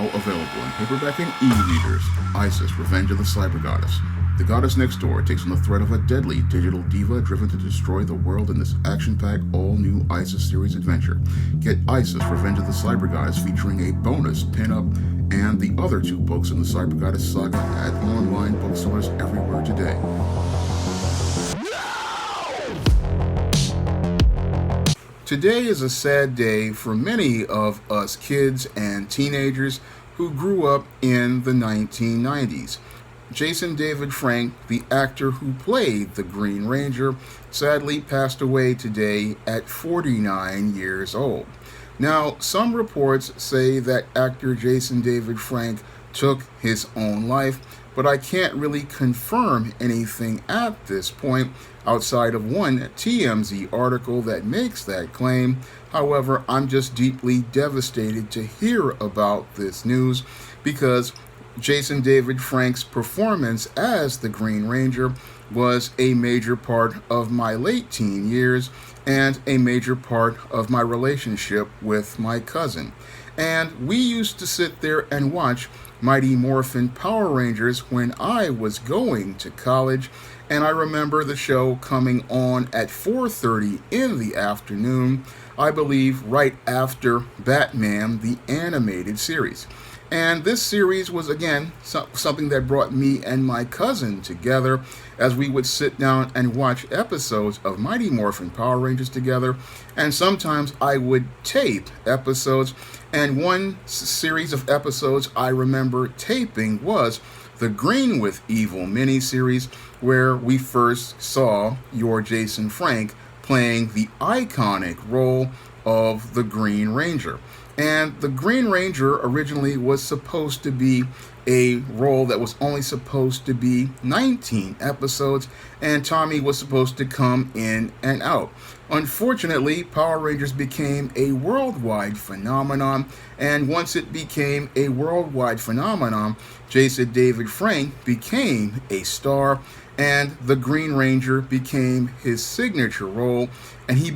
now available in paperback and e-readers. Isis, Revenge of the Cyber Goddess. The goddess next door takes on the threat of a deadly digital diva driven to destroy the world in this action-packed, all-new Isis series adventure. Get Isis, Revenge of the Cyber Goddess featuring a bonus pin-up and the other 2 books in the Cyber Goddess saga at online bookstores everywhere today. Today is a sad day for many of us kids and teenagers who grew up in the 1990s. Jason David Frank, the actor who played the Green Ranger, sadly passed away today at 49 years old. Now, some reports say that actor Jason David Frank took his own life, but I can't really confirm anything at this point outside of one TMZ article that makes that claim. However, I'm just deeply devastated to hear about this news because Jason David Frank's performance as the Green Ranger was a major part of my late teen years and a major part of my relationship with my cousin. And we used to sit there and watch Mighty Morphin Power Rangers when I was going to college, and I remember the show coming on at 4:30 in the afternoon, I believe right after Batman, the animated series. And this series was, again, something that brought me and my cousin together as we would sit down and watch episodes of Mighty Morphin Power Rangers together. And sometimes I would tape episodes. And one series of episodes I remember taping was the Green with Evil miniseries, where we first saw your Jason Frank playing the iconic role of the Green Ranger. And the Green Ranger originally was supposed to be a role that was only supposed to be 19 episodes, and Tommy was supposed to come in and out. Unfortunately, Power Rangers became a worldwide phenomenon, and once it became a worldwide phenomenon, Jason David Frank became a star, and the Green Ranger became his signature role, and he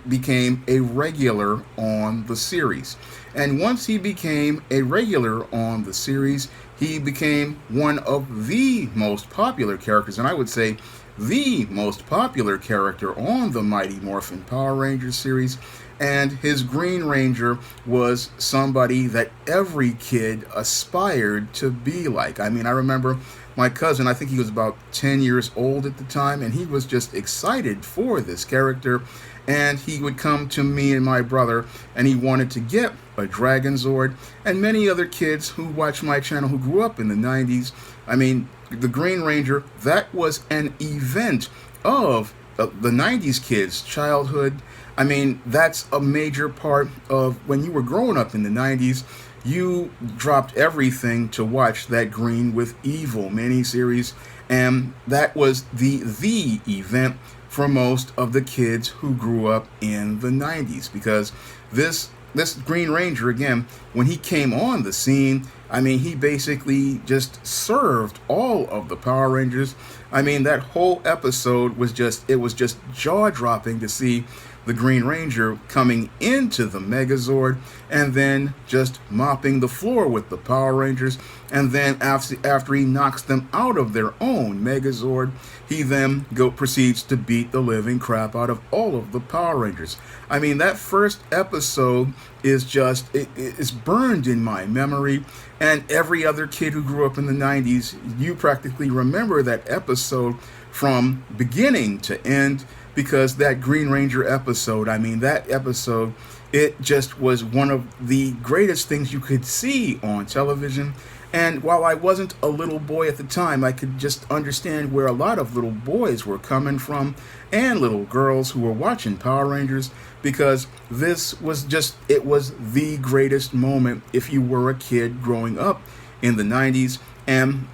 became a regular on the series. And once he became a regular on the series, he became one of the most popular characters, and I would say the most popular character on the Mighty Morphin Power Rangers series. And his Green Ranger was somebody that every kid aspired to be like. I mean, I remember my cousin, I think he was about 10 years old at the time, and he was just excited for this character. And he would come to me and my brother, and he wanted to get a Dragon Zord. And many other kids who watch my channel who grew up in the 90s, I mean, the Green Ranger, that was an event of the 90s kids' childhood. I mean, that's a major part of when you were growing up in the 90s. You dropped everything to watch that Green with Evil miniseries, and that was the event for most of the kids who grew up in the 90s, because this Green Ranger, again, when he came on the scene, I mean, he basically just served all of the Power Rangers. I mean, that whole episode was just jaw-dropping to see the Green Ranger coming into the Megazord and then just mopping the floor with the Power Rangers. And then after he knocks them out of their own Megazord, he then proceeds to beat the living crap out of all of the Power Rangers. I mean, that first episode is just, it's burned in my memory. And every other kid who grew up in the 90s, you practically remember that episode from beginning to end, because that Green Ranger episode, I mean, that episode, it just was one of the greatest things you could see on television. And while I wasn't a little boy at the time, I could just understand where a lot of little boys were coming from and little girls who were watching Power Rangers, because this was just, it was the greatest moment if you were a kid growing up in the 90s. And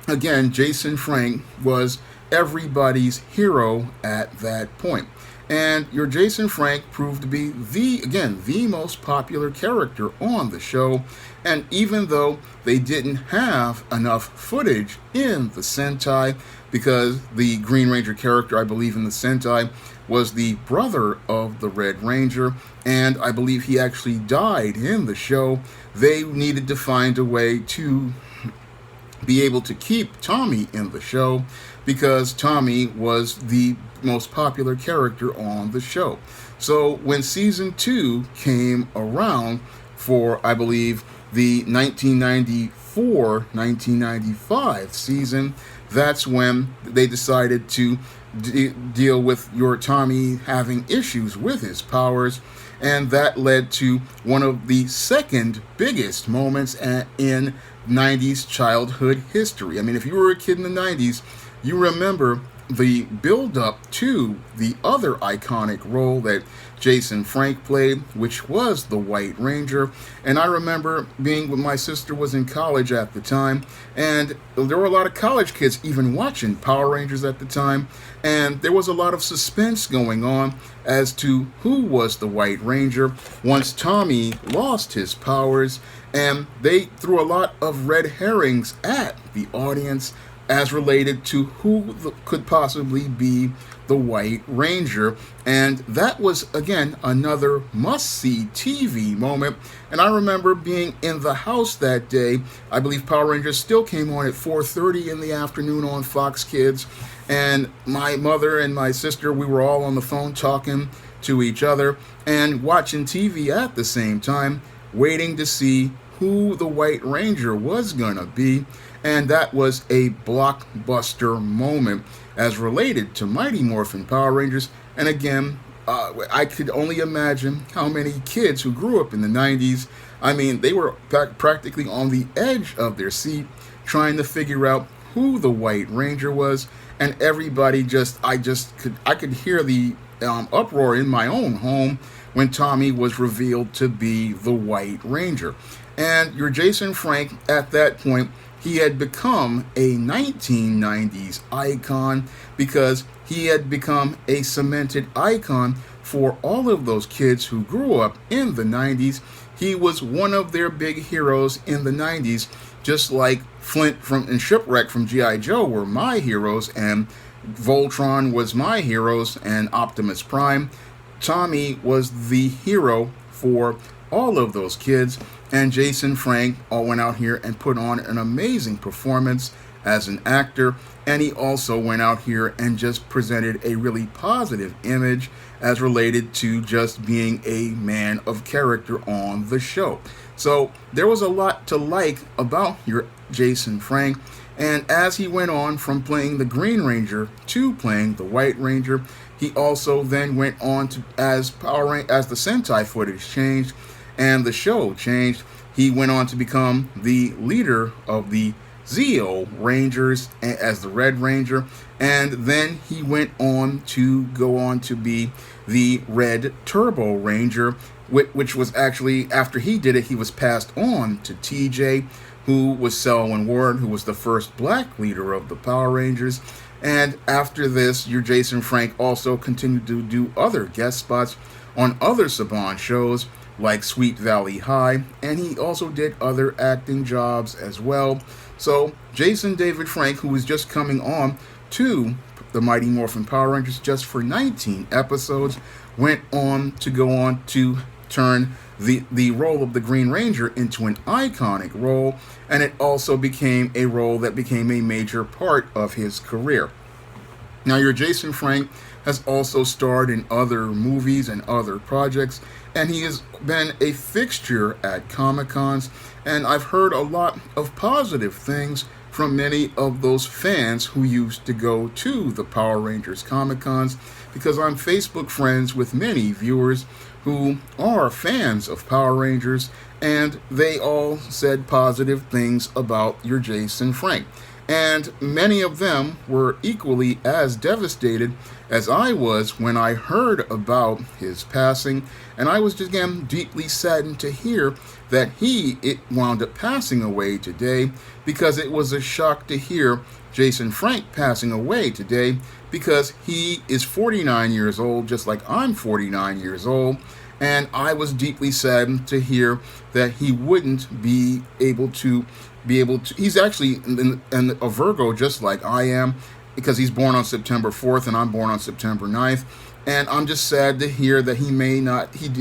again, Jason Frank was everybody's hero at that point. And your Jason Frank proved to be the most popular character on the show. And even though they didn't have enough footage in the Sentai, because the Green Ranger character, I believe in the Sentai, was the brother of the Red Ranger, and I believe he actually died in the show. They needed to find a way to be able to keep Tommy in the show because Tommy was the most popular character on the show. So when season 2 came around for, I believe, the 1994-1995 season, that's when they decided to deal with your Tommy having issues with his powers, and that led to one of the second biggest moments in 90s childhood history. I mean, if you were a kid in the 90s, you remember the build-up to the other iconic role that Jason Frank played, which was the White Ranger. And I remember being when my sister was in college at the time, and there were a lot of college kids even watching Power Rangers at the time, and there was a lot of suspense going on as to who was the White Ranger once Tommy lost his powers, and they threw a lot of red herrings at the audience as related to who could possibly be the White Ranger. And that was, again, another must-see TV moment. And I remember being in the house that day. I believe Power Rangers still came on at 4:30 in the afternoon on Fox Kids. And my mother and my sister, we were all on the phone talking to each other and watching TV at the same time, waiting to see who the White Ranger was going to be. And that was a blockbuster moment as related to Mighty Morphin Power Rangers. And again, I could only imagine how many kids who grew up in the 90s, I mean, they were practically on the edge of their seat trying to figure out who the White Ranger was. And everybody I could hear the uproar in my own home when Tommy was revealed to be the White Ranger. And your Jason Frank, at that point, he had become a 1990s icon because he had become a cemented icon for all of those kids who grew up in the 90s. He was one of their big heroes in the 90s, just like Flint and Shipwreck from G.I. Joe were my heroes, and Voltron was my heroes, and Optimus Prime. Tommy was the hero for all of those kids, and Jason Frank all went out here and put on an amazing performance as an actor, and he also went out here and just presented a really positive image as related to just being a man of character on the show. So there was a lot to like about your Jason Frank, and as he went on from playing the Green Ranger to playing the White Ranger, he also then went on to, as the Sentai footage changed and the show changed, he went on to become the leader of the Zeo Rangers as the Red Ranger, and then he went on to go on to be the Red Turbo Ranger, which was actually, after he did it, he was passed on to TJ, who was Selwyn Ward, who was the first black leader of the Power Rangers. And after this, your Jason Frank also continued to do other guest spots on other Saban shows like Sweet Valley High, and he also did other acting jobs as well. So Jason David Frank, who was just coming on to the Mighty Morphin Power Rangers just for 19 episodes, went on to turn the role of the Green Ranger into an iconic role, and it also became a role that became a major part of his career. Now, your Jason Frank has also starred in other movies and other projects, and he has been a fixture at Comic-Cons, and I've heard a lot of positive things from many of those fans who used to go to the Power Rangers Comic-Cons, because I'm Facebook friends with many viewers who are fans of Power Rangers, and they all said positive things about your Jason Frank. And many of them were equally as devastated as I was when I heard about his passing, and I was just again deeply saddened to hear that it wound up passing away today, because it was a shock to hear Jason Frank passing away today, because he is 49 years old, just like I'm 49 years old, and I was deeply saddened to hear that he wouldn't be able to, he's actually a Virgo just like I am, because he's born on September 4th and I'm born on September 9th, And I'm just sad to hear that he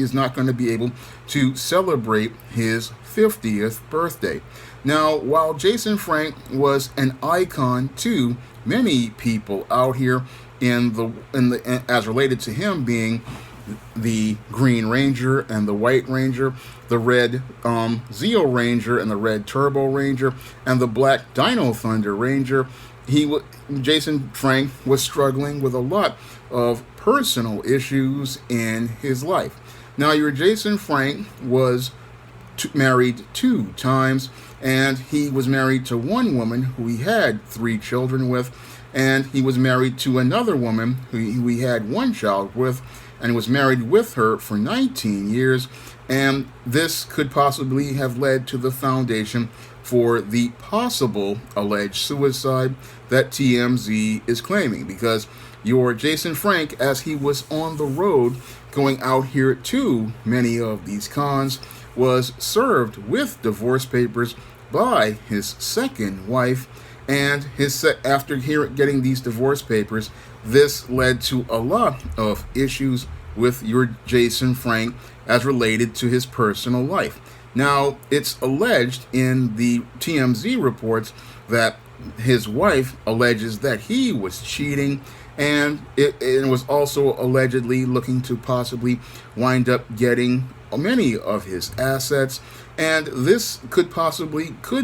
is not going to be able to celebrate his 50th birthday. Now, while Jason Frank was an icon to many people out here as related to him being the Green Ranger and the White Ranger, the Red Zeo Ranger and the Red Turbo Ranger, and the Black Dino Thunder Ranger, Jason Frank was struggling with a lot of personal issues in his life. Now, your Jason Frank was married 2 times, and he was married to one woman who he had 3 children with, and he was married to another woman who he had 1 child with, and was married with her for 19 years. And this could possibly have led to the foundation for the possible alleged suicide that TMZ is claiming, because your Jason Frank, as he was on the road going out here to many of these cons, was served with divorce papers by his second wife, and after getting these divorce papers, this led to a lot of issues with your Jason Frank as related to his personal life. Now, it's alleged in the TMZ reports that his wife alleges that he was cheating, and it was also allegedly looking to possibly wind up getting many of his assets. And this could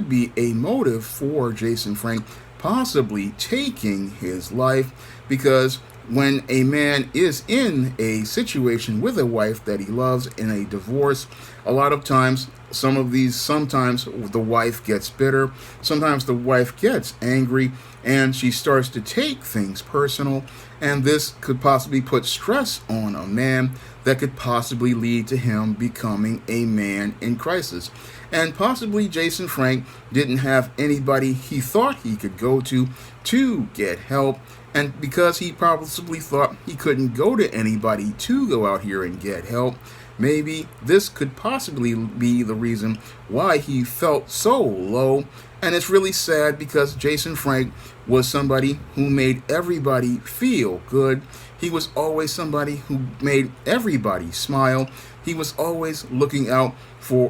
be a motive for Jason Frank possibly taking his life, because when a man is in a situation with a wife that he loves in a divorce, a lot of times sometimes the wife gets bitter, sometimes the wife gets angry, and she starts to take things personal, and this could possibly put stress on a man that could possibly lead to him becoming a man in crisis. And possibly Jason Frank didn't have anybody he thought he could go to get help, and because he probably thought he couldn't go to anybody to go out here and get help, maybe this could possibly be the reason why he felt so low. And it's really sad, because Jason Frank was somebody who made everybody feel good. He was always somebody who made everybody smile. He was always looking out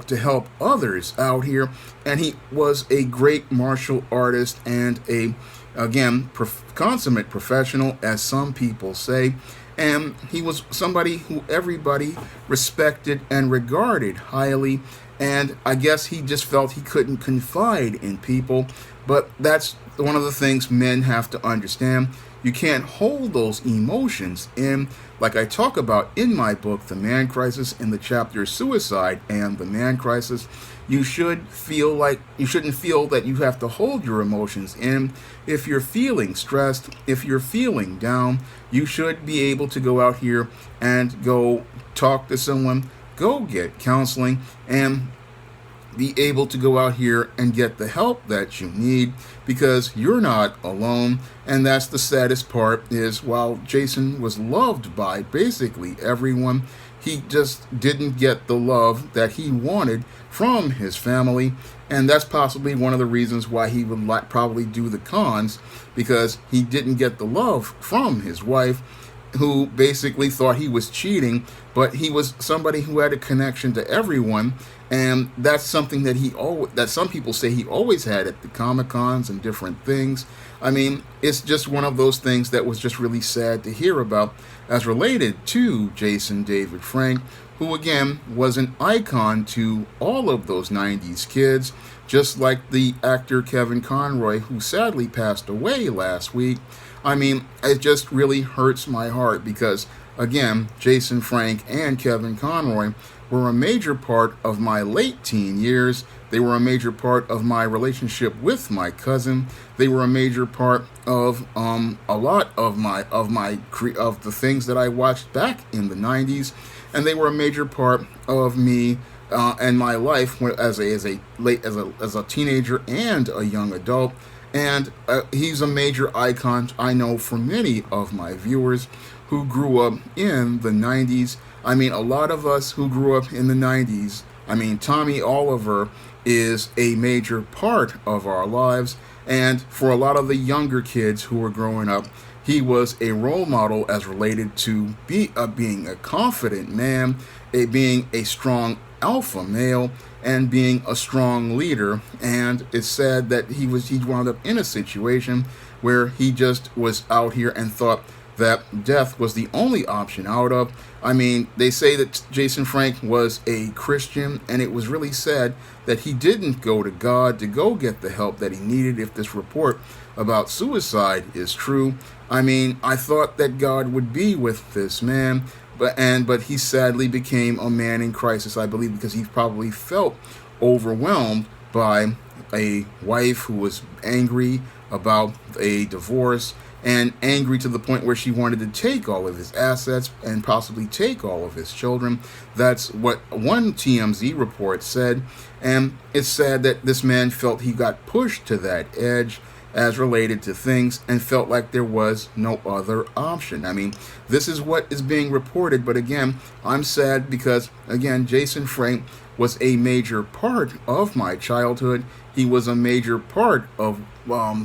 to help others out here. And he was a great martial artist and consummate professional, as some people say. And he was somebody who everybody respected and regarded highly. And I guess he just felt he couldn't confide in people. But that's one of the things men have to understand. You can't hold those emotions in, like I talk about in my book, The Man Crisis, in the chapter Suicide and the Man Crisis. You shouldn't feel that you have to hold your emotions in. If you're feeling stressed, if you're feeling down, you should be able to go out here and go talk to someone, go get counseling, and be able to go out here and get the help that you need, because you're not alone. And that's the saddest part, is while Jason was loved by basically everyone, he just didn't get the love that he wanted from his family. And that's possibly one of the reasons why he would probably do the cons, because he didn't get the love from his wife, who basically thought he was cheating, but he was somebody who had a connection to everyone. And that's something that some people say he always had at the Comic-Cons and different things. I mean, it's just one of those things that was just really sad to hear about as related to Jason David Frank, who again was an icon to all of those 90s kids, just like the actor Kevin Conroy, who sadly passed away last week. I mean, it just really hurts my heart, because again, Jason Frank and Kevin Conroy were a major part of my late teen years. They were a major part of my relationship with my cousin. They were a major part of a lot of the things that I watched back in the 90s, and they were a major part of me and my life as a teenager and a young adult. And he's a major icon, I know, for many of my viewers who grew up in the 90s. I mean, a lot of us who grew up in the 90s, I mean, Tommy Oliver is a major part of our lives. And for a lot of the younger kids who were growing up, he was a role model as related to being a confident man, being a strong alpha male, and being a strong leader. And it's sad that he wound up in a situation where he just was out here and thought that death was the only option out of. I mean, they say that Jason Frank was a Christian, and it was really sad that he didn't go to God to go get the help that he needed if this report about suicide is true. I mean, I thought that God would be with this man, but he sadly became a man in crisis, I believe, because he probably felt overwhelmed by a wife who was angry about a divorce, and angry to the point where she wanted to take all of his assets and possibly take all of his children. That's what one TMZ report said, and it's sad that this man felt he got pushed to that edge as related to things and felt like there was no other option. I mean, this is what is being reported, but again, I'm sad because, again, Jason Frank was a major part of my childhood. He was a major part of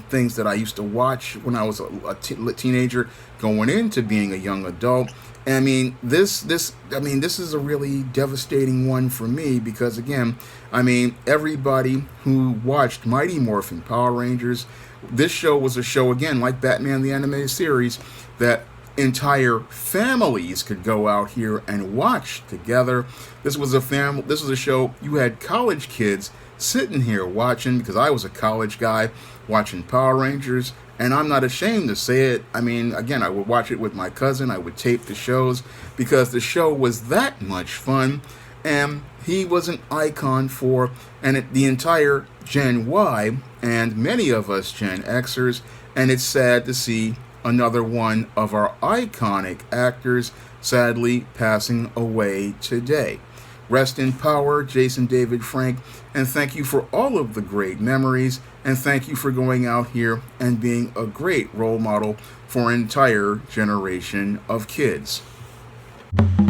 things that I used to watch when I was a teenager, going into being a young adult. And I mean, this is a really devastating one for me because, again, I mean, everybody who watched Mighty Morphin Power Rangers, this show was a show, again, like Batman the Animated Series, that entire families could go out here and watch together. This was a show you had college kids sitting here watching, because I was a college guy watching Power Rangers, and I'm not ashamed to say it. I mean, again, I would watch it with my cousin. I would tape the shows because the show was that much fun, and he was an icon for the entire Gen Y and many of us Gen Xers, and it's sad to see another one of our iconic actors sadly passing away today. Rest in power, Jason David Frank, and thank you for all of the great memories, and thank you for going out here and being a great role model for an entire generation of kids.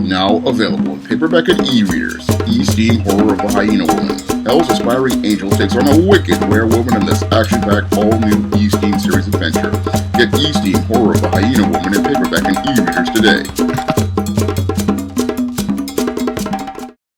Now available in paperback and e-readers, E-Steam Horror of the Hyena Woman. Hell's Aspiring Angel takes on a wicked werewolf in this action-packed all-new E-Steam series adventure. Get E-Steam Horror of the Hyena Woman in paperback and e-readers today.